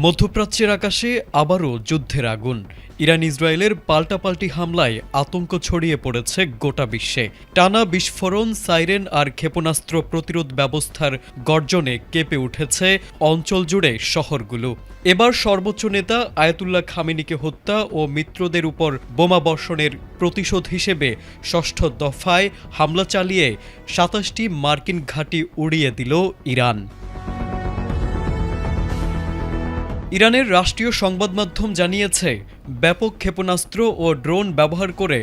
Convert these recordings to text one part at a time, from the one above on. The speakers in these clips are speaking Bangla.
মধ্যপ্রাচ্যের আকাশে আবারও যুদ্ধের আগুন। ইরান ইসরায়েলের পাল্টাপাল্টি হামলায় আতঙ্ক ছড়িয়ে পড়েছে গোটা বিশ্বে। টানা বিস্ফোরণ, সাইরেন আর ক্ষেপণাস্ত্র প্রতিরোধ ব্যবস্থার গর্জনে কেঁপে উঠেছে অঞ্চল জুড়ে শহরগুলো। এবার সর্বোচ্চ নেতা আয়াতুল্লাহ খামেনিকে হত্যা ও মিত্রদের উপর বোমা বর্ষণের প্রতিশোধ হিসেবে ষষ্ঠ দফায় হামলা চালিয়ে ২৭টি মার্কিন ঘাঁটি উড়িয়ে দিল ইরান। ইরানের রাষ্ট্রীয় সংবাদ মাধ্যম জানিয়েছে, ব্যাপক ক্ষেপণাস্ত্র ও ড্রোন ব্যবহার করে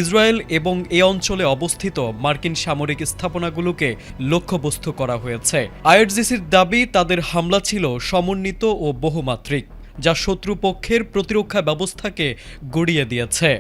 ইসরায়েল এবং এ অঞ্চলে অবস্থিত মার্কিন সামরিক স্থাপনাগুলোকে লক্ষ্যবস্তু করা হয়েছে। আইআরজিসির দাবি, তাদের হামলা ছিল সমন্বিত ও বহুমাত্রিক, যা শত্রুপক্ষের প্রতিরক্ষা ব্যবস্থাকে গুঁড়িয়ে দিয়েছে।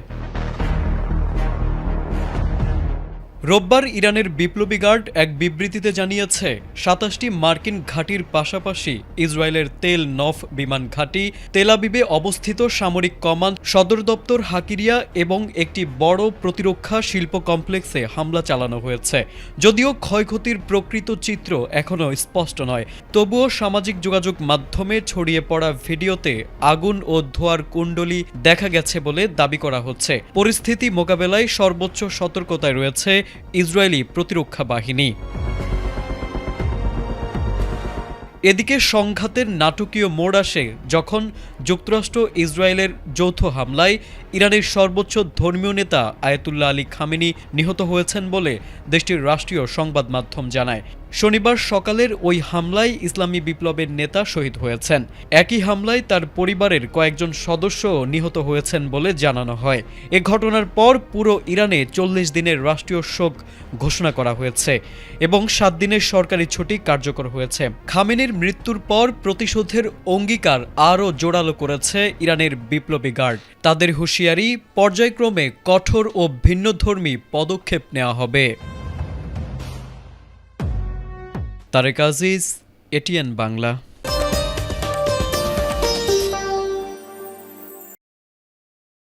রোববার ইরানের বিপ্লবী গার্ড এক বিবৃতিতে জানিয়েছে, ২৭টি মার্কিন ঘাঁটির পাশাপাশি ইসরায়েলের তেল নফ বিমান ঘাঁটি, তেল আবিবে অবস্থিত সামরিক কমান্ড সদর দপ্তর হাকিরিয়া এবং একটি বড় প্রতিরক্ষা শিল্প কমপ্লেক্সে হামলা চালানো হয়েছে। যদিও ক্ষয়ক্ষতির প্রকৃত চিত্র এখনও স্পষ্ট নয়, তবুও সামাজিক যোগাযোগ মাধ্যমে ছড়িয়ে পড়া ভিডিওতে আগুন ও ধোঁয়ার কুণ্ডলী দেখা গেছে বলে দাবি করা হচ্ছে। পরিস্থিতি মোকাবেলায় সর্বোচ্চ সতর্কতায় রয়েছে ইসরায়েলি প্রতিরক্ষা বাহিনী। এদিকে সংঘাতের নাটকীয় মোড় আসে যখন যুক্তরাষ্ট্র ইসরায়েলের যৌথ হামলায় ইরানের সর্বোচ্চ ধর্মীয় নেতা আয়াতুল্লাহ আলী খামেনি নিহত হয়েছেন বলে দেশটির রাষ্ট্রীয় সংবাদ মাধ্যম জানায়। শনিবার সকালের ওই হামলায় ইসলামী বিপ্লবের নেতা শহীদ হয়েছেন। একই হামলায় তার পরিবারের কয়েকজন সদস্য নিহত হয়েছেন বলে জানানো হয়। এ ঘটনার পর পুরো ইরানে ৪০ দিনের রাষ্ট্রীয় শোক ঘোষণা করা হয়েছে এবং ৭ দিনের সরকারি ছুটি কার্যকর হয়েছে। খামেনির মৃত্যুর পর প্রতিশোধের অঙ্গীকার আরও জোরালো করেছে ইরানের বিপ্লবী গার্ড। তাদের হুঁশিয়ারি, পর্যায়ক্রমে কঠোর ও ভিন্নধর্মী পদক্ষেপ নেওয়া হবে। তারেক আজিজ, এটিএন বাংলা।